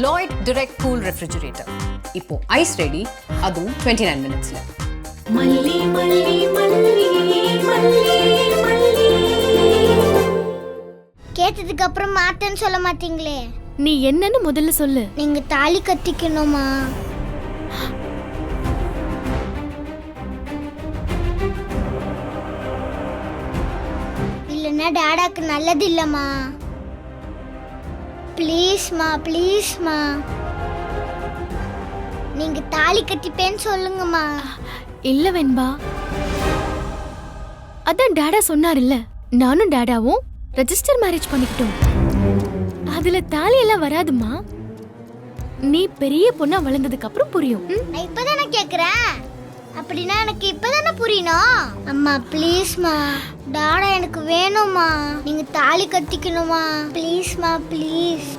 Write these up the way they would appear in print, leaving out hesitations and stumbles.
Lloyd Direct Cool Refrigerator. இப்போ eyes ready, அதுவும் 29 மினிட்ஸ்ல. மல்லி மல்லி மல்லி மல்லி மல்லி. கேட்டதுக்கு அப்புறம் மாட்டேன்னு சொல்ல மாட்டீங்களே. நீ என்னன்னு முதல்ல சொல்லு. நீங்க தாலி கட்டிக்கணுமா? இல்லைன்னா டாடாக்கு நல்லது இல்லம்மா. ப்ளீஸ்மா ப்ளீஸ்மா, நீங்க தாலி கட்டிப்பேன்னு சொல்லுங்கம்மா. இல்ல வெண்பா, அதான் டாடா சொன்னார்ல, நானும் டாடாவும் ரெஜிஸ்டர் மேரேஜ் பண்ணிக்கிட்டோம். அதுல தாலி எல்லாம் வராதுமா. நீ பெரிய பொண்ணா வளர்ந்ததுக்கு அப்புறம் புரியும். நான் இப்பதானே கேக்குறேன். அப்படின்னா எனக்கு இப்பதானே புரியணும். அம்மா ப்ளீஸ்மா, டாடா எனக்கு வேணும்மா. நீங்க தாலி கட்டிக்கணுமா? ப்ளீஸ்மா ப்ளீஸ்.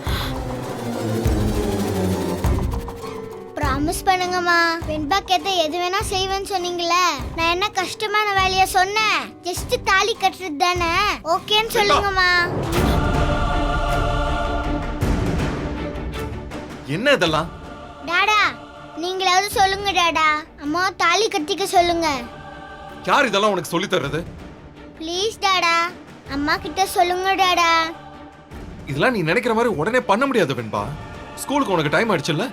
ப்ராமிஸ் பண்ணுங்கம்மா. வெண்பா கேட்ட எது வேணா செய்வேன்னு சொன்னீங்களே, நான் என்ன கஷ்டமான வேலையா சொன்னேன்? ஜஸ்ட் தாலி கட்டுறது தானே. ஓகேன்னு சொல்லுங்கம்மா. என்ன இதெல்லாம்? டாடா நீங்களாவது சொல்லுங்க டாடா. அம்மா தாலி கட்டிக்க சொல்லுங்க. யார் இதெல்லாம் உனக்கு சொல்லி தர்றது? ப்ளீஸ் டாடா, அம்மா கிட்ட சொல்லுங்க டாடா. இதெல்லாம் நீ நினைக்கிற மாதிரி உடனே பண்ண முடியாது வெண்பா. ஸ்கூலுக்கு உனக்கு டைம் ஆயிடுச்சுல்ல.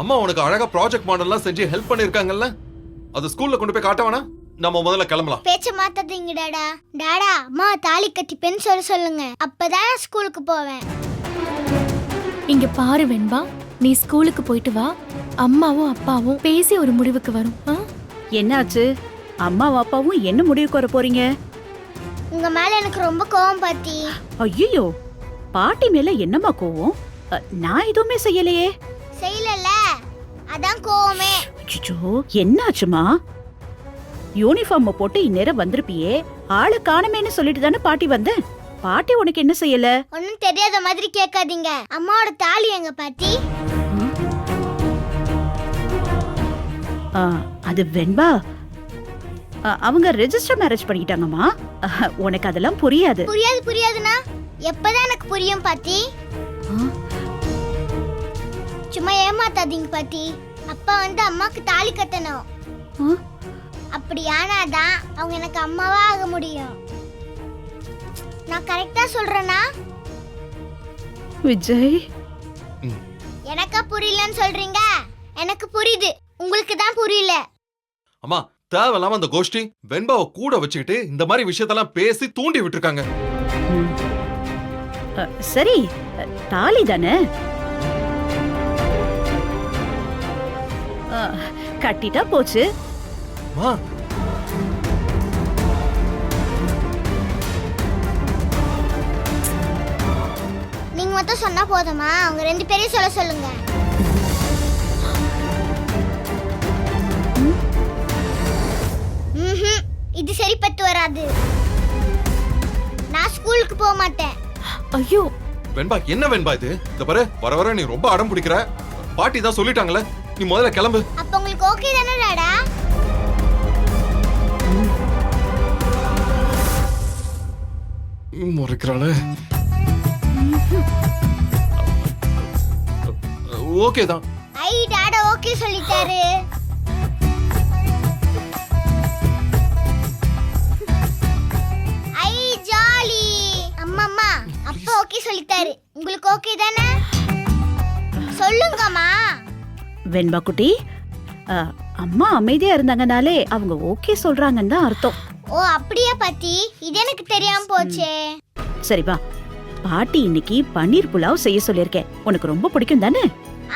அம்மா உனக்கு அழகா ப்ராஜெக்ட் மாடல்லாம் செஞ்சு ஹெல்ப் பண்ணிருக்காங்கல்ல. அது ஸ்கூல்ல கொண்டு போய் காட்ட வேணா? நம்ம முதல்ல கிளம்பலாம். பேச்ச மாத்தாதீங்க டாடா. டாடா அம்மா தாலி கட்டிப்பேன்னு சொல்லுங்க. அப்பதான் ஸ்கூலுக்கு போவேன். இங்க பாரு வெண்பா, நீ ஸ்கூலுக்கு போயிட்டு வா. அம்மாவும் அப்பாவும் பேசி ஒரு முடிவுக்கு வரும். என்னாச்சு? அம்மாவும் அப்பாவும் என்ன முடிவுக்கு வர போறீங்க? உங்க மேல எனக்கு ரொம்ப கோவம் பாட்டி. ஐயோ, பாட்டி மேல என்னம்மா கோவம்? நான் எதுவுமே செய்யலையே. செய்யலல, அதான் கோவமே. அச்சோ, என்னாச்சுமா? யூனிஃபார்ம் போட்டு இந்நேரம் வந்திருப்பியே. ஆளை காணமேன்னு சொல்லிட்டு தானே பாட்டி வந்தேன். பாட்டி உனக்கு என்ன செய்யல? ஒன்னும் தெரியாத மாதிரி கேட்காதீங்க. அம்மாவோட தாலி எங்க பாட்டி? அது வெண்பா, அவங்க ரெஜிஸ்டர் மேரேஜ் பண்ணிக்கிட்டாங்கம்மா. உனக்கு அதெல்லாம் புரியாது. புரியாதுன்னா எப்பதான் எனக்கு புரியும் பாட்டி? சும்மா ஏமாத்தாதீங்க பாட்டி. அப்பா வந்து அம்மாக்கு தாலி கட்டணும். அப்படி ஆனாதான் அவங்க எனக்கு அம்மாவா ஆக முடியும். நான் கரெக்டா சொல்றேனா? விஜய், எனக்கா புரியலன்னு சொல்றீங்க? எனக்கு புரியுது, உங்களுக்கு தான் புரியல. அம்மா தேவையில்லாம அந்த கோஷ்டி வெண்பாவை கூட வச்சுக்கிட்டு இந்த மாதிரி விஷயத்தெல்லாம் பேசி தூண்டி விட்டுருக்காங்க. சரி, தாலி தானே கட்டிட்டா போச்சு. நீங்க மட்டும் சொன்னா போதுமா? அவங்க ரெண்டு பேரையும் சொல்ல சொல்லுங்க. இது சரிப்பட்டு வராது. நான் ஸ்கூலுக்கு போக மாட்டேன். ஐயோ வெண்பா, என்ன வெண்பா இது? இந்த பாரு, வர வர நீ ரொம்ப அடம் பிடிக்கிற. பாட்டி தான் சொல்லிட்டாங்களே, நீ முதல்ல கிளம்பு. அப்ப உங்களுக்கு ஓகே தானே டாடா? முறைக்கிறாளே. ஓகே தான். ஐ டாடா ஓகே சொல்லிட்டாரு. ஐ ஜாலி. அம்மா அப்பா ஓகே சொல்லிட்டாரு. உங்களுக்கு ஓகே தானே? சொல்லுங்கம்மா. வெண்பா குட்டி, அம்மா அமைதியா இருந்தாங்கனாலே அவங்க ஓகே சொல்றாங்கன்னு தான் அர்த்தம். ஓ அப்படியா பாட்டி? இது எனக்கு தெரியாம போச்சே. சரி வா, பாட்டி இன்னைக்கு பன்னீர் புலாவ் செய்ய சொல்லிருக்கேன். உனக்கு ரொம்ப பிடிக்கும் தானே?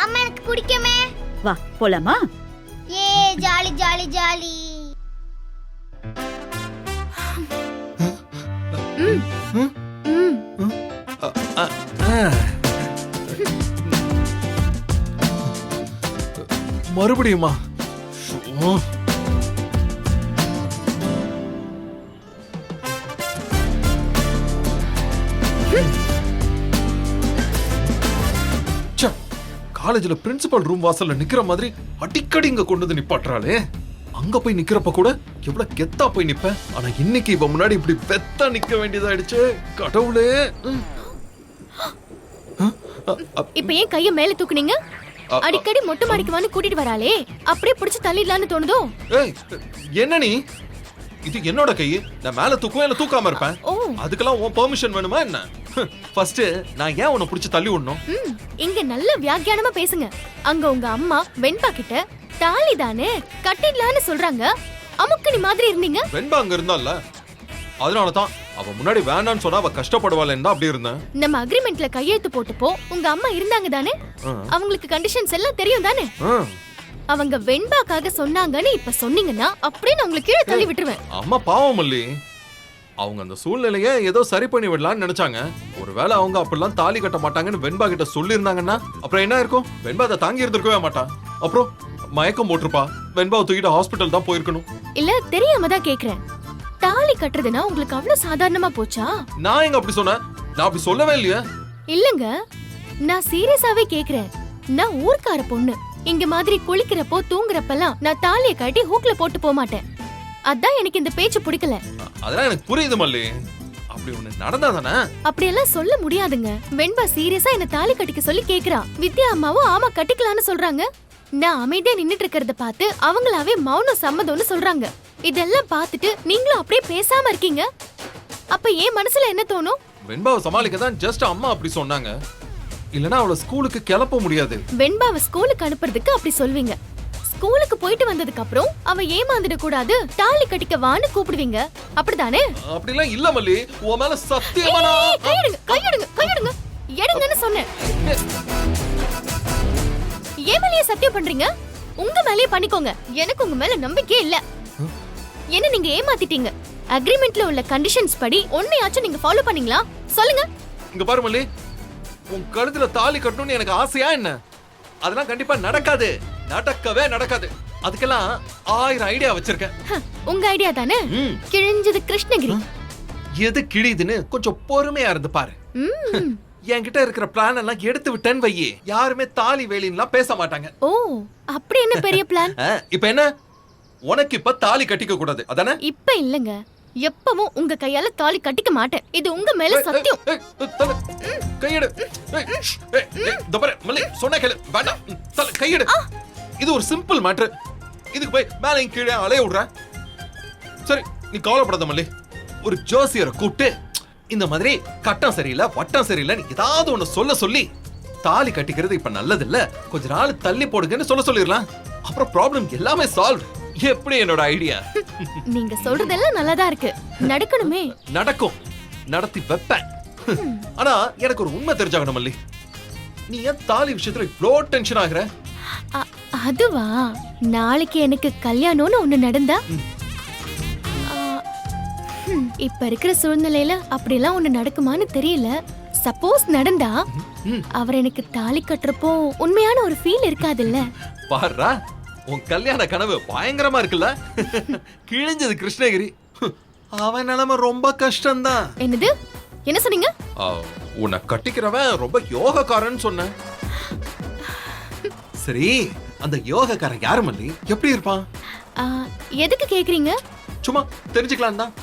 ஆமா எனக்கு பிடிக்குமே. வா போலாமா? ஏ ஜாலி ஜாலி ஜாலி. மறுபடியுமா? காலேஜ்ல பிரின்சிபல் ரூம் வாசல்ல நிக்கிற மாதிரி அடிக்கடி இங்க கொண்டு வந்து நிப்பாட்டுறாளே. அங்க போய் நிக்கிறப்ப கூட எவ்வளவு கெத்தா போய் நிப்பேன். ஆனா இன்னைக்கு இவ முன்னாடி இப்படி வெத்தா நிக்க வேண்டியதாயிடுச்சு. கடவுளே. இப்ப ஏன் கைய மேல தூக்குனீங்க? அடிக்கடி மொட்டை மாடிக்கு வந்து கூட்டிட்டு வராளே, அப்படியே பிடிச்சு தள்ளிடலான்னு தோணுதோ? ஏய் என்ன நீ? இது என்னோட கை. நான் மேல தூக்குவேன் இல்ல தூக்காம இருப்பேன். ஓ. அதுக்கெல்லாம் உன் பெர்மிஷன் வேணுமா என்ன? ஃபர்ஸ்ட் நான் ஏன் உன்னை பிடிச்சு தள்ளி விடணும்? இங்க நல்ல வியாக்கியானமா பேசுங்க. அங்க உங்க அம்மா வெண்பா கிட்ட தாலி தானே கட்டிடலான்னு சொல்றாங்க. அமுக்கணி மாதிரி இருந்தீங்க. வெண்பா அங்க இருந்தால, அதனாலதான் அவ முன்னாடி வேண்டான்னு சொன்னா அவ கஷ்டப்படுவாளேன்னு தான் அப்படி இருந்தேன். நம்ம அக்ரிமெண்ட்ல கையெழுத்து போட்டப்போ உங்க அம்மா இருந்தாங்க தானே? அவங்களுக்கு கண்டிஷன்ஸ் எல்லாம் தெரியும் தானே? அவங்க வெண்பாக்காக சொன்னாங்கன்னு இப்ப சொன்னீங்கன்னா அப்படியே நான் உங்களுக்கு கீழே தள்ளி விட்டுருவேன். அம்மா பாவம் மல்லி, அவங்க அந்த சூழ்நிலையை ஏதோ சரி பண்ணி விடலாம்னு நினைச்சாங்க. ஒருவேளை அவங்க அப்படிலாம் தாலி கட்ட மாட்டாங்கன்னு வெண்பா கிட்ட சொல்லி இருந்தாங்கன்னா அப்புறம் என்ன இருக்கும்? வெண்பா அதை தாங்கி இருந்திருக்கவே மாட்டா. அப்புறம் மயக்கம் போட்டிருப்பா. வெண்பாவை தூக்கிட்டு ஹாஸ்பிட்டல் தான் போயிருக்கணும். இல்ல தெரியாம தான் கேக்குறேன். தாலி கட்டுறதுன்னா உங்களுக்கு அவ்வளவு சாதாரணமா போச்சா? நான் எங்க அப்படி சொன்னேன்? நான் அப்படி சொல்லவே இல்லையா? இல்லங்க, நான் சீரியஸாவே கேக்குறேன். நான் ஊர்க்கார பொண்ணு. இங்க மாதிரி குளிக்கிறப்போ தூங்குறப்பெல்லாம் நான் தாலியை கட்டி ஹூக்ல போட்டு போக மாட்டேன். அதான் எனக்கு இந்த பேச்சு பிடிக்கல. அதெல்லாம் எனக்கு புரியுது மல்லி. அப்படி ஒண்ணு நடந்தா தானே? அப்படியெல்லாம் சொல்ல முடியாதுங்க. வெண்பா சீரியஸா என்ன தாலி கட்டிக்க சொல்லி கேக்குறா. வித்யா அம்மாவும் ஆமா கட்டிக்கலான்னு சொல்றாங்க. நான் அமைதியா நின்னுட்டு இருக்கிறத பார்த்து அவங்களாவே மௌனம் சம்மதம்னு சொல்றாங்க. இதெல்லாம் பார்த்துட்டு நீங்களும் அப்படியே பேசாம இருக்கீங்க. அப்ப ஏன் மனசுல என்ன தோணும்? வெண்பாவை சமாளிக்க தான் ஜஸ்ட் அம்மா அப்படி சொன்னாங்க. இல்லனா அவளை ஸ்கூலுக்கு கிளப்ப முடியாது. வெண்பாவை ஸ்கூலுக்கு அனுப்புறதுக்கு அப்படி சொல்வீங்க. ஸ்கூலுக்கு போயிட்டு வந்ததுக்கு அப்புறம் அவ ஏமாந்துட கூடாது, தாலி கட்டிக்க வான்னு கூப்பிடுவீங்க. அப்படிதானே? அப்படிலாம் இல்ல மல்லி, உன் மேல சத்தியமா நான் கையெடுங்க கையெடுங்க கையெடுங்க எடுங்கன்னு சொன்னேன். ஏன் மேலயே சத்தியம் பண்றீங்க? உங்க மேலயே பண்ணிக்கோங்க. எனக்கு உங்க மேல நம்பிக்கையே இல்ல. என்ன நீங்க ஏமாத்திட்டீங்க. அக்ரிமெண்ட்ல உள்ள கண்டிஷன்ஸ் படி ஒன்னையாச்சும் நீங்க ஃபாலோ பண்ணீங்களா? சொல்லுங்க. இங்க பாரு மல்லி, உன் கழுத்துல தாலி கட்டணும்னு எனக்கு ஆசையா என்ன? அதெல்லாம் கண்டிப்பா நடக்காது. நடக்கவே நடக்காது. அதுக்கெல்லாம் 1000 ஐடியா வச்சிருக்கேன். உங்க ஐடியா தானே? கிழிஞ்சது கிருஷ்ணகிரி. எது கிழிதுன்னு கொஞ்சம் பொறுமையா இருந்து பாரு. என்கிட்ட இருக்கிற பிளான் எல்லாம் எடுத்து விட்டேன்னு வையே, யாருமே தாலி வேலின்லாம் பேச மாட்டாங்க. ஓ, அப்படி என்ன பெரிய பிளான்? இப்ப என்ன? உனக்கு இப்ப தாலி கட்டிக்க கூடாது அதானே? இப்ப இல்லங்க, எப்பவும் உங்க கையால தாலி கட்டிக்க மாட்டேன். இது உங்க மேல சத்தியம். கையெடு. மல்லி சொன்ன கேளு. வேண்டாம், கையெடு. இது ஒரு சிம்பிள் மேட்டர். இதுக்கு போய் மேல கீழே அலைய விடுற. சரி, நீ கவலைப்படாத மல்லி. ஒரு ஜோசியரை கூப்பிட்டு இந்த மாதிரி கட்டம் சரியில்லை வட்டம் சரியில்லைன்னு ஏதாவது ஒண்ணு சொல்லி தாலி கட்டிக்கிறது இப்ப நல்லது இல்ல, கொஞ்ச நாள் தள்ளி போடுங்கன்னு சொல்லிடலாம். அப்புறம் ப்ராப்ளம் எல்லாமே சால்வ். எப்படி என்னோட ஐடியா? நீங்க சொல்றதெல்லாம் நல்லாதா இருக்கு. நடக்கணுமே. நடக்கும், நடத்தி வைப்பேன். ஆனா எனக்கு ஒரு உண்மை தெரிஞ்சாகணும் மல்லி. நீ ஏன் தாலி விஷயத்துல இவ்ளோ டென்ஷன் ஆகுற? அதுவா, நாளைக்கு எனக்கு கல்யாணம்னு ஒண்ணு நடந்தா இப்ப இருக்கிற சூழ்நிலையில அப்படிலாம் ஒண்ணு நடக்குமான்னு தெரியல. சப்போஸ் நடந்தா அவர் எனக்கு தாலி கட்டுறப்போ உண்மையான ஒரு ஃபீல் இருக்காதுல்ல? பாருடா, உன் கல்யாண கனவு பயங்கரமா இருக்குல்ல. கிழிஞ்சது கிருஷ்ணகிரி. அவன் நிலைமை ரொம்ப கஷ்டம்தான். என்னது? என்ன சொன்னீங்க? உன்னை கட்டிக்கிறவன் ரொம்ப யோகக்காரன்னு சொன்ன. சரி, அந்த யோகக்காரன் யாரு மல்லி? எப்படி இருப்பான்? எதுக்கு கேக்குறீங்க? சும்மா தெரிஞ்சுக்கலாம் தான்.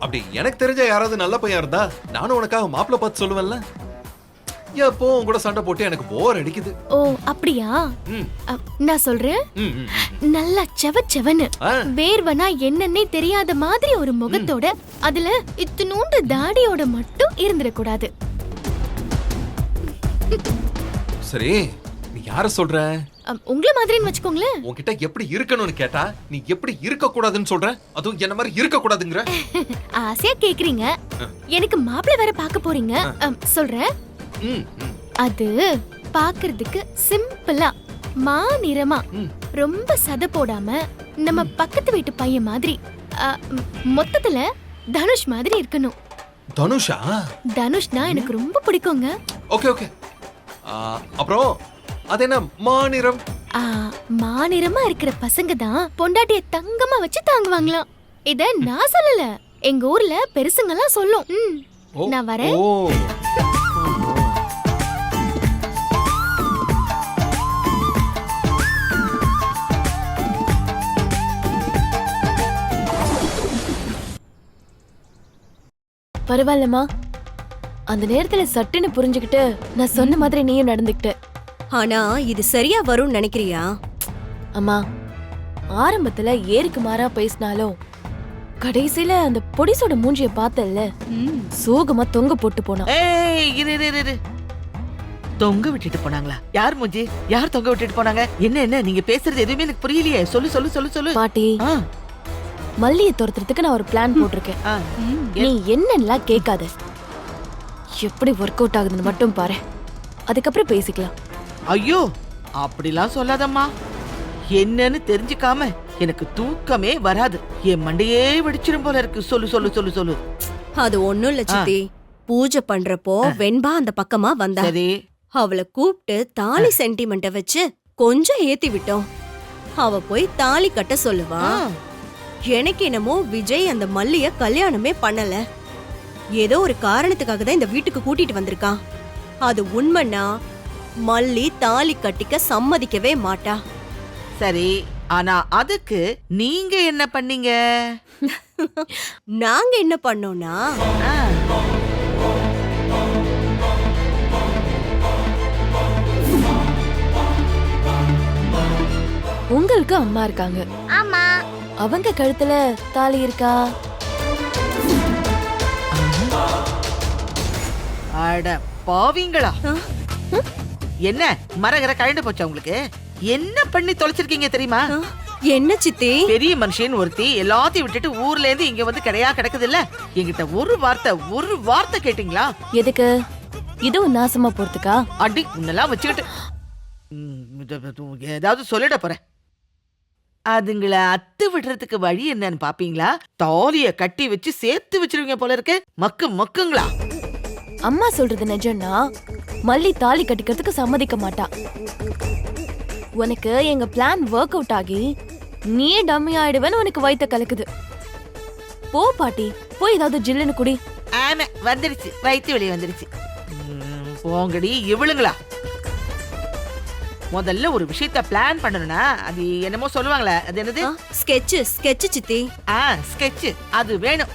அப்படி எனக்கு தெரிஞ்ச யாராவது நல்ல பையன் இருந்தா நானும் உனக்காக மாப்பிள்ளை பார்த்து சொல்லுவேன்ல. எப்போ உன் கூட சண்டை போட்டு எனக்கு போர் அடிக்குது. ஓ, அப்படியா? நான் சொல்றேன். நல்லா செவன்னு வேர்வனா என்னன்னே தெரியாத மாதிரி ஒரு முகத்தோட, அதுல இத்துணூண்டு தாடியோட மட்டும் இருந்துடக்கூடாது. சரி, நீ யார சொல்ற? உங்கள மாதிரின்னு வச்சுக்கோங்களேன். உன்கிட்ட எப்படி இருக்கணும்னு கேட்டா நீ எப்படி இருக்க கூடாதுன்னு சொல்ற? அதுவும் என்ன மாதிரி இருக்க கூடாதுங்கற? ஆசையா கேக்குறீங்க. எனக்கு மாப்பிள்ளை வேற பார்க்க போறீங்க. சொல்றேன். அது பாக்குறதுக்கு சிம்பிளா மாநிறமா, ரொம்ப சத போடாம, நம்ம பக்கத்து வீட்டு பையன் மாதிரி, மொத்தத்துல தனுஷ் மாதிரி இருக்கணும். தனுஷா? தனுஷ்னா எனக்கு ரொம்ப பிடிக்குங்க. Okay okay. அப்புறம் அது என்ன மாநிறம்? மாநிறமா இருக்கிற பசங்க தான் பொண்டாட்டிய தங்கமா வச்சு தாங்குவாங்களாம். இத நான் சொல்லல, எங்க ஊர்ல பெருசுங்கெல்லாம் சொல்லும். நான் வரேன். பரவாயில்லம்மா, அந்த நேரத்துல சட்டுன்னு புரிஞ்சுக்கிட்டு நான் சொன்ன மாதிரி நீயும் நடந்துக்கிட்ட. ஆனா இது சரியா வரும்னு நினைக்கிறியா? அம்மா, ஆரம்பத்துல ஏருக்கு மாறா பேசினாலும் கடைசியில அந்த பொடிசோட மூஞ்சிய பார்த்தல்ல, சோகமா தொங்க போட்டு போனா. ஏய் இரு இரு இரு, இரு. தொங்க விட்டுட்டு போனாங்களா? யார் மூஞ்சி? யார் தொங்க விட்டுட்டு போனாங்க? என்ன என்ன நீங்க பேசுறது எதுவுமே எனக்கு புரியலையே. சொல்லு சொல்லு சொல்லு சொல்லு. பாட்டி, ஆ, மல்லிய துரத்துறதுக்கு நான் ஒரு பிளான் போட்டிருக்கேன். ஆ. நீ என்னெல்லாம் கேட்காத, எப்படி ஒர்க் அவுட் ஆகுதுன்னு மட்டும் பாரு, அதுக்கப்புறம் பேசிக்கலாம். ஐயோ அப்படிலாம் சொல்லாதம்மா. என்னன்னு தெரிஞ்சுக்காம எனக்கு தூக்கமே வராது. என் மண்டையே வெடிச்சிரும் போல இருக்கு. சொல்லு சொல்லு சொல்லு சொல்லு. அது ஒண்ணும் இல்ல சித்தி. பூஜை பண்றப்போ வெண்பா அந்த பக்கமா வந்தா. சரி. அவளை கூப்பிட்டு தாலி சென்டிமெண்ட வச்சு கொஞ்சம் ஏத்தி விட்டோம். அவ போய் தாலி கட்ட சொல்லுவா. எனக்கு என்னமோ விஜய் அந்த மல்லிய கல்யாணமே பண்ணல, ஏதோ ஒரு காரணத்துக்காக தான் இந்த வீட்டுக்கு கூட்டிட்டு வந்திருக்கான். அது உண்மைன்னா மல்லி தாலி கட்டிக்க சம்மதிக்கவே மாட்டா. சரி, ஆனா அதுக்கு நீங்க என்ன பண்ணீங்க? நாங்க என்ன பண்ணோம்னா, ஆ, உங்களுக்கு அம்மா இருக்காங்க, ஆமா. அவங்க கழுத்துல தாலி இருக்கா? அட பாவிங்களா! என்ன மரகர கழண்டு போச்சா உங்களுக்கு? என்ன பண்ணி தொலைச்சிருக்கீங்க தெரியுமா? என்ன சித்தி? பெரிய மனுஷன் ஒருத்தி எல்லாத்தையும் விட்டுட்டு ஊர்ல இருந்து இங்க வந்து கிடையா கிடக்குது இல்ல. என்கிட்ட ஒரு வார்த்தை கேட்டீங்களா? எதுக்கு? இதுவும் நாசமா போறதுக்கா? அடி உன்னெல்லாம் வச்சுக்கிட்டு ஏதாவது சொல்லிட போறேன். அதுங்களை அத்து விடுறதுக்கு வழி என்னன்னு பாப்பீங்களா? தாலிய கட்டி வச்சு சேர்த்து வச்சிருவீங்க போல இருக்கு. மக்குங்களா? அம்மா சொல்றது நிஜம்னா மல்லி தாலி கட்டிக்கிறதுக்கு சம்மதிக்க மாட்டா. உனக்கு எங்க பிளான் ஒர்க் அவுட் ஆகி நீ டம்மி ஆயிடுவேன்னு உனக்கு வயித்த கலக்குது. போ பாட்டி, போய் ஏதாவது ஜில்லுன்னு குடி. ஆமா, வந்துருச்சு, வயிற்று வெளியே வந்துருச்சு. போங்கடி இவளுங்களா. முதல்ல ஒரு விஷயத்த பிளான் பண்ணணும்னா அது என்னமோ சொல்லுவாங்களே, அது என்னது? ஸ்கெட்ச் சித்தி. ஸ்கெட்ச், அது வேணும்.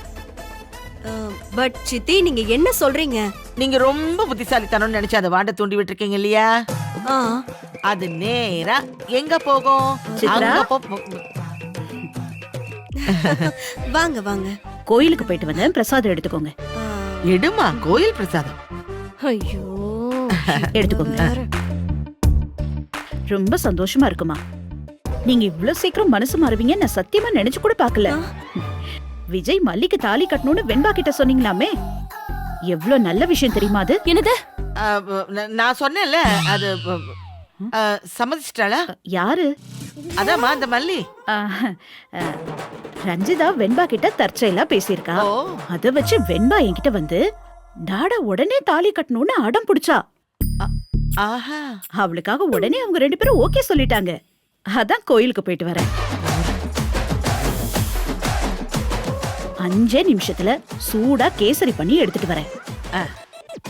பட் சித்தி, நீங்க என்ன சொல்றீங்க? நீங்க ரொம்ப புத்திசாலித்தனம்னு நினைச்சு அந்த வாண்டை தூண்டி விட்டுருக்கீங்க இல்லையா? ஆ, அது நேரா எங்க போகும்? சித்ரா? அங்க போ- வாங்க வாங்க. கோயிலுக்கு போயிட்டு வந்தேன், பிரசாதம் எடுத்துக்கோங்க. ஆ, எடுமா, கோயில் பிரசாதம். ஐயோ, எடுத்துக்கோங்க. ரொம்ப சந்தோஷமா இருக்குமா. நீங்க இவ்வளவு சீக்கிரம் மனசு மாறுவீங்க நான் சத்தியமா நினைச்சு கூட பாக்கல. விஜய் மல்லிக்கு தாலி கட்டணும்னு வெண்பா கிட்ட சொன்னீங்களாமே, எவ்வளவு நல்ல விஷயம் தெரியுமா அது? என்னது? நான் சொன்னேன்ல, அது சம்மதிச்சிட்டாளா? யாரு? அதாம்மா அந்த மல்லி. ரஞ்சிதா வெண்பா கிட்ட தற்செயலா பேசியிருக்கா. ஓ. அத வச்சு வெண்பா என்கிட்ட வந்து டாடா உடனே தாலி கட்டணும்னு அடம் பிடிச்சா. ஆஹா. அவளுக்காக உடனே அவங்க 2 பேரும் ஓகே சொல்லிட்டாங்க. அதான் கோயிலுக்கு போயிட்டு வரேன். 5 நிமிஷத்துல சூடா கேசரி பண்ணி எடுத்துட்டு வரேன்.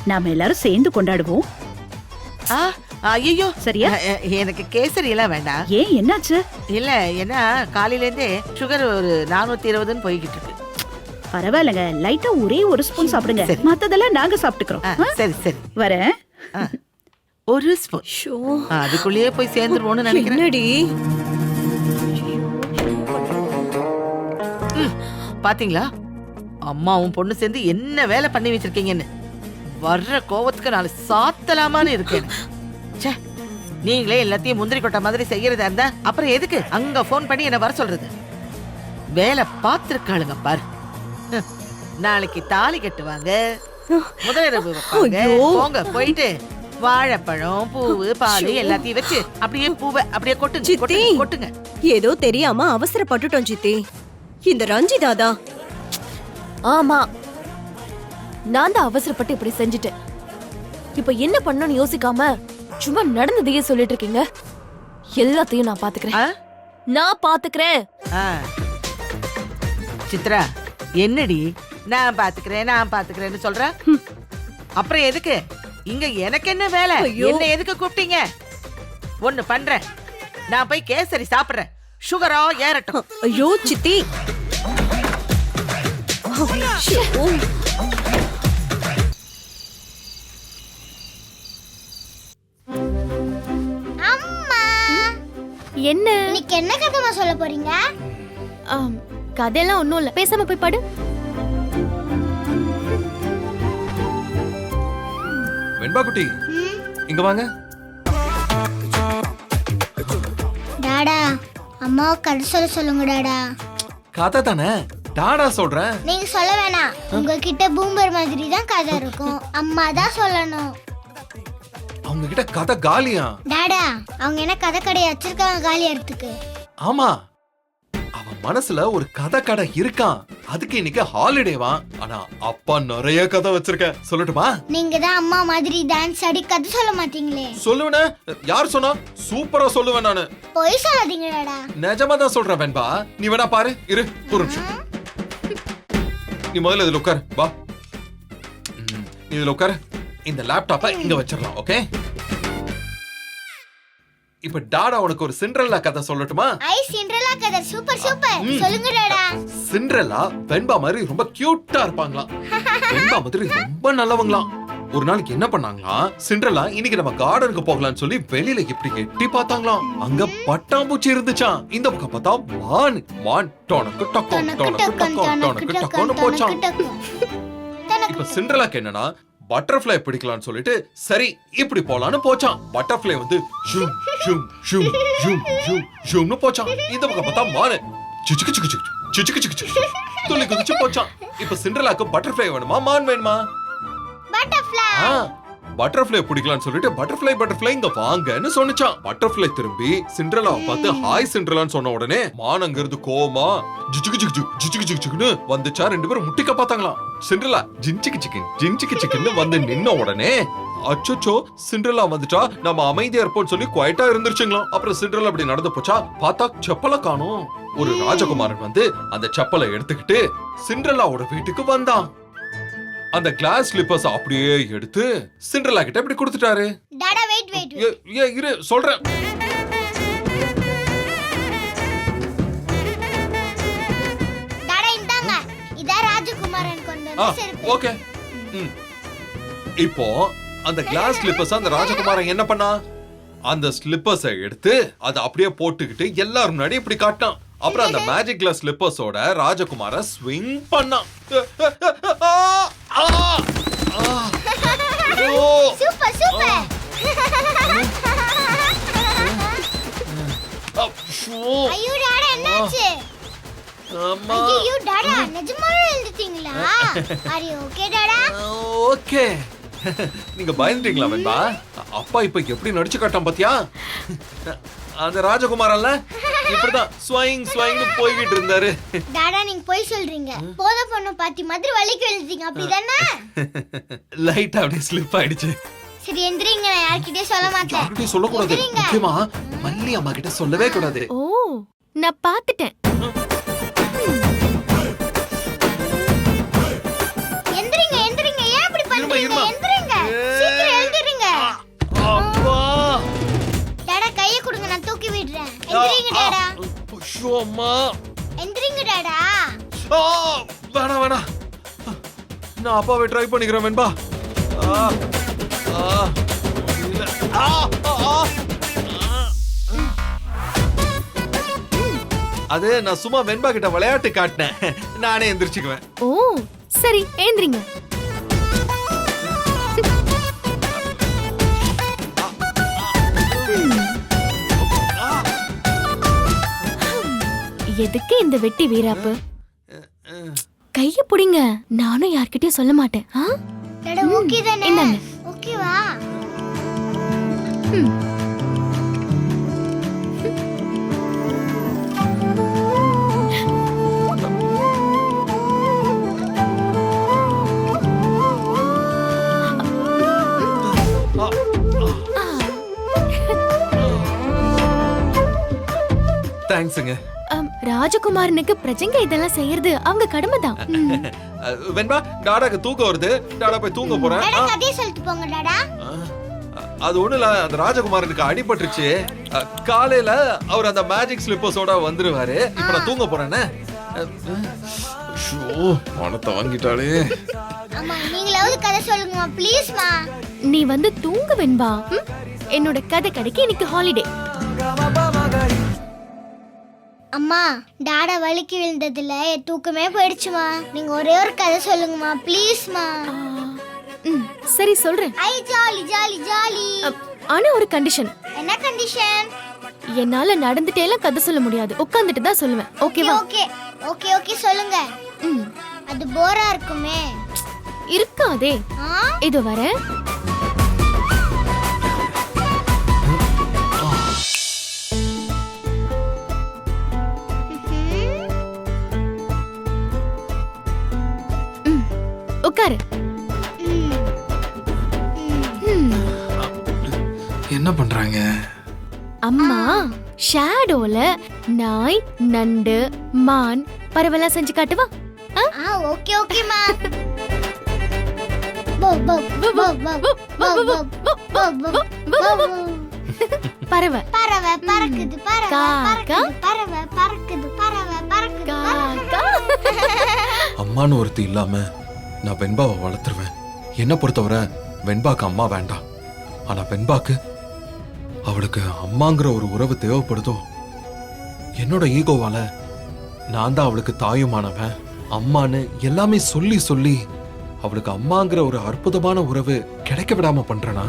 நாம எல்லாரும் சேர்ந்து கொண்டாடுவோம். ஐயோ சரியா? எனக்கு கேசரி எல்லாம் வேண்டாம். ஏன், என்னாச்சு? இல்ல, ஏன்னா காலையில இருந்தே சுகர் ஒரு 420 போய்கிட்டு இருக்கு. பரவாயில்லங்க, லைட்டா ஒரே ஒரு ஸ்பூன் சாப்பிடுங்க, சரி. மத்ததெல்லாம் நாங்க சாப்பிட்டுக்கிறோம். சரி சரி, வரேன். ஒரு ஸ்பூன். ஷோ, அதுக்குள்ளேயே போய் சேர்ந்துருவோம்னு நினைக்கிறேன். என்னடி? பாத்தீங்களா, அம்மாவும் பொண்ணு சேர்ந்து என்ன வேலை பண்ணி வச்சிருக்கீங்கன்னு. வர்ற கோவத்துக்கு நாளை சாத்தலாமான்னு இருக்கேன். ச்சே, நீங்களே எல்லாத்தையும் முந்திரி கொட்டை மாதிரி செய்யறதா இருந்தா அப்புறம் எதுக்கு அங்க போன் பண்ணி என்ன வர சொல்றது? வேலை பார்த்திருக்காளுங்க பாரு. நாளைக்கு தாலி கட்டுவாங்க, முதலிரவு வைப்பாங்க. போங்க போயிட்டு வாழைப்பழம், பூவு, பால் எல்லாத்தையும் வச்சு அப்படியே பூவை அப்படியே கொட்டுங்க சித்தி. கொட்டுங்க, கொட்டுங்க. ஏதோ தெரியாம அவசரப்பட்டுட்டோம் சித்தி. இந்த ரஞ்சிதாதா. ஆமா, நான் தான் அவசரப்பட்டு இப்படி செஞ்சுட்டேன். இப்ப என்ன பண்ணணும்னு யோசிக்காம சும்மா நடந்ததையே சொல்லிட்டு இருக்கீங்க. எல்லாத்தையும் நான் பாத்துக்கிறேன். நான் பாத்துக்கிறேன். சித்ரா, என்னடி நான் பாத்துக்கிறேன்னு சொல்ற? அப்புறம் எதுக்கு இங்க எனக்கு என்ன வேலை? என்ன எதுக்கு கூப்பிட்டீங்க? ஒண்ணு பண்றேன், நான் போய் கேசரி சாப்பிடுறேன். சுகரா ஏறட்டும். ஐயோ சித்தி. என்ன இன்னைக்கு என்ன கதைமா சொல்ல போறீங்க? ஆம், கதையெல்லாம் ஒண்ணும் இல்ல, பேசாம போய் படு. வெண்பா குட்டி இங்க வாங்க. டாடா, அம்மாவை கதை சொல்லுங்க டாடா. கதை தானே, டாடா சொல்றேன். நீங்க சொல்ல வேணாம், உங்ககிட்ட பூம்பர் மாதிரி தான் கதை இருக்கும், அம்மா தான் சொல்லணும். அவங்க கிட்ட கதை காலியா? டாடா, அவங்க என்ன கதை கடையை வச்சிருக்காங்க காலியறதுக்கு? ஆமா, அவன் மனசுல ஒரு கதை கடை இருக்கான். அதுக்கு இன்னைக்கு ஹாலிடேவா. ஆனா அப்பா நிறைய கதை வச்சிருக்க, சொல்லட்டுமா? நீங்க தான் அம்மா மாதிரி டான்ஸ் ஆடி கதை சொல்ல மாட்டீங்களே. சொல்லுவேனே, யார் சொன்னா? சூப்பரா சொல்லுவேன் நானு. பொய் சொல்லாதீங்க டாடா. நிஜமா தான் சொல்றேன் வெண்பா. நீ வேணா பாரு, இரு ஒரு நிமிஷம். நீ முதல்ல இதுல உட்கார், வா. நீ இதுல உட்கார். இந்த லேப்டாப்பை இங்க வச்சிடலாம், ஓகே? இப்ப டாடா உனக்கு ஒரு சிண்ட்ரெல்லா கதை சொல்லட்டுமா? ஐ சிண்ட்ரெல்லா கதை சூப்பர் சூப்பர். சொல்லுங்க டாடா. சிண்ட்ரெல்லா வெண்பா மாதிரி ரொம்ப கியூட்டா இருப்பாங்களாம். வெண்பா மாதிரி ரொம்ப நல்லவங்களாம். ஒரு நாளைக்கு என்ன பண்ணாங்களா, சிண்ட்ரெல்லா இன்னைக்கு நம்ம கார்டனுக்கு போகலாம்னு சொல்லி வெளியில இப்படி எட்டி பார்த்தாங்களாம். அங்க பட்டாம்பூச்சி இருந்துச்சாம். இந்த பக்கம் பார்த்தா மான். மான் டொனக்கு டொக்கம் டொனக்கு டொக்கம் டொனக்கு டொக்கம்னு போச்சாம். இப்ப சிண்ட்ரெல்லாக்கு என்னன்னா பட்டர்ஃப்ளை பிடிக்கலாம்னு சொல்லிட்டு சரி இப்படி போலான்னு போச்சான். பட்டர்ஃப்ளை வந்து ஷூம் ஷூம் ஷூம் ஷூம் ஷூம் ஷூம்னு போச்சான். இந்த பக்கம் பார்த்தா மானு சிச்சுக்கு சிக்கு சிக்கு சிச்சுக்கு சிக்கு சிக்கு துள்ளி குதிச்சு போச்சான். இப்ப சிண்ட்ரெல்லாக்கு பட்டர்ஃப்ளை வேணுமா மான் வேணுமா? பட்டர்ஃப்ளை. பட்டர்ஃப்ளை பிடிக்கலாம்னு சொல்லிட்டு பட்டர்ஃப்ளை பட்டர்ஃப்ளை இங்க வாங்கன்னு சொன்னிச்சான். பட்டர்ஃப்ளை திரும்பி சிண்ட்ரெல்லாவை பார்த்து ஹாய் சிண்ட்ரெல்லான்னு சொன்ன உடனே மான் அங்க இருந்து கோமா ஜிச்சுக்கு ஜிக்கு ஜிச்சுக்கு ஜிச்சுக்குன்னு வந்துச்சா. ரெண்டு பேரும் முட்டிக்க பார்த்தாங்களாம். சிண்ட்ரெல்லா ஜிஞ்சிக்கு சிக்கன் ஜிஞ்சிக்கு சிக்கன்னு வந்து நின்ன உடனே அச்சோ சிண்ட்ரெல்லா வந்துட்டா நம்ம அமைதியா இருப்போம்னு சொல்லி குவைட்டா இருந்துருச்சுங்களாம். அப்புறம் சிண்ட்ரெல்லா அப்படி நடந்து போச்சா. பார்த்தா செப்பலை காணோம். ஒரு ராஜகுமாரன் வந்து அந்த செப்பலை எடுத்துக்கிட்டு சிண்ட்ரெல்லாவோட வீட்டுக்கு வந்தான். அந்த கிளாஸ் ஸ்லிப்பர்ஸ் அப்படியே எடுத்து சிண்ட்ரெல்லா கிட்ட இப்படி கொடுத்துட்டாரு. டாடா வெயிட் வெயிட். இரு சொல்றேன். டாடா இந்தாங்க, இதா ராஜகுமாரன் கொண்டு வந்த செருப்பு. ஓகே. இப்போ அந்த கிளாஸ் ஸ்லிப்பர்ஸ் அந்த ராஜகுமாரன் என்ன பண்ணா, அந்த ஸ்லிப்பர்ஸை எடுத்து அதை அப்படியே போட்டுக்கிட்டு எல்லாரும் முன்னாடி இப்படி காட்டினான். அப்புறம் அந்த மேஜிக் கிளாஸ் ஸ்லிப்பர்ஸோட ராஜகுமார ஸ்விங் பண்ணான். Super super. ஐயோ டாடா என்னாச்சு? ஐயோ டாடா நிஜமாவே எழுதிட்டீங்களா? ஆர் யூ ஓகே டாடா? ஓகே. நீங்க பயந்துட்டீங்களா வெண்பா? அப்பா இப்ப எப்படி நடிச்சு காட்டான் பாத்தியா? அந்த ராஜகுமாரன்ல இப்படிதான் ஸ்வைங் ஸ்வைங் போய்கிட்டு இருந்தாரு. டாடா நீங்க போய் சொல்றீங்க. போத பொண்ணு பாத்தி மாதிரி வலிக்கு எழுதிட்டீங்க அப்படிதானே? லைட்டா அப்படியே ஸ்லிப் ஆயிடுச்சு. சரி எந்திரிங்க, நான் யார்கிட்டயும் சொல்ல மாட்டேன். யார்கிட்டயும் சொல்லக்கூடாது. முக்கியமா மல்லி அம்மா கிட்ட சொல்லவே கூடாது. ஓ, நான் பாத்துட்டேன். எந்திரிங்க எந்திரிங்க, ஏன் இப்படி பண்றீங்க? எந்திரிங்க, சீக்கிரம் எழுந்திருங்க. அப்பா டாடா கையை கொடுங்க, நான் தூக்கி விடுறேன். எந்திரிங்க டாடா. ஐயோ அம்மா. எந்திரிங்க டாடா. வேணாம் வேணாம், நான் அப்பாவை ட்ரை பண்ணிக்கிறேன் வெண்பா. இல்ல. அது நான் சும்மா வெண்பா கிட்ட விளையாட்டு காட்டினேன். நானே எந்திரிச்சுக்குவேன். ஓ சரி, ஏந்திரிங்க. எதுக்கு இந்த வெட்டி வீராப்பு? கைய புடிங்க, நானும் யார்கிட்டயும் சொல்ல மாட்டேன். டாடா ஓகே தானே? இந்தாங்க. ஓகேவா? தேங்க்ஸ்ங்க. ராஜகுமாரனுக்கு பிரஜங்க இதெல்லாம் செய்யறது அவங்க கடமை தான். வெண்பா டாடாக்கு தூக்கம் வருது. டாடா போய் தூங்க போறேன். டாடா கதையை சொல்லிட்டு போங்க டாடா. அது ஒண்ணு இல்ல, அந்த ராஜகுமாரனுக்கு அடிபட்டுருச்சு. காலையில அவர் அந்த மேஜிக் ஸ்லிப்பர்ஸோட வந்துருவாரு. இப்ப நான் தூங்க போறேன்னு. பணத்தை வாங்கிட்டாளே. அம்மா நீங்களாவது கதை சொல்லுங்கம்மா ப்ளீஸ்மா. நீ வந்து தூங்க வெண்பா. என்னோட கதை கடைக்கு இன்னைக்கு ஹாலிடே. அம்மா டாடா வலிக்கு விழுந்ததுல என் தூக்கமே போயிடுச்சுமா. நீங்க ஒரே ஒரு கதை சொல்லுங்கம்மா ப்ளீஸ்மா. சரி சொல்றேன். ஐ ஜாலி ஜாலி ஜாலி. ஆனா ஒரு கண்டிஷன். என்ன கண்டிஷன்? என்னால நடந்துட்டே எல்லாம் கதை சொல்ல முடியாது, உட்கார்ந்துட்டு தான் சொல்லுவேன். ஓகேவா? ஓகே ஓகே ஓகே சொல்லுங்க. ம், அது போரா இருக்குமே. இருக்காதே. இது வரேன். உட்காரு. என்ன பண்றாங்க? அம்மா ஷேடோல நாய், நண்டு, மான், பறவைலாம் செஞ்சு காட்டுவா. ஓகே ஓகேமா. போ போ போ போ போ போ போ போ. பறவை பறவை பறக்குது பறவை காக்கா. பறக்குது பறவை பறக்குது பறவை பறக்குது காக்கா. அம்மான்னு ஒருத்தி இல்லாம நான் வெண்பாவை வளர்த்துருவேன். என்ன பொறுத்தவரை வெண்பாக்கு அம்மா வேண்டாம். ஆனா வெண்பாக்கு அவளுக்கு அம்மாங்கிற ஒரு உறவு தேவைப்படுதோ. என்னோட ஈகோவால நான் தான் அவளுக்கு தாயுமானவன், அம்மான்னு எல்லாமே சொல்லி சொல்லி அவளுக்கு அம்மாங்கிற ஒரு அற்புதமான உறவு கிடைக்க விடாம பண்றேனா?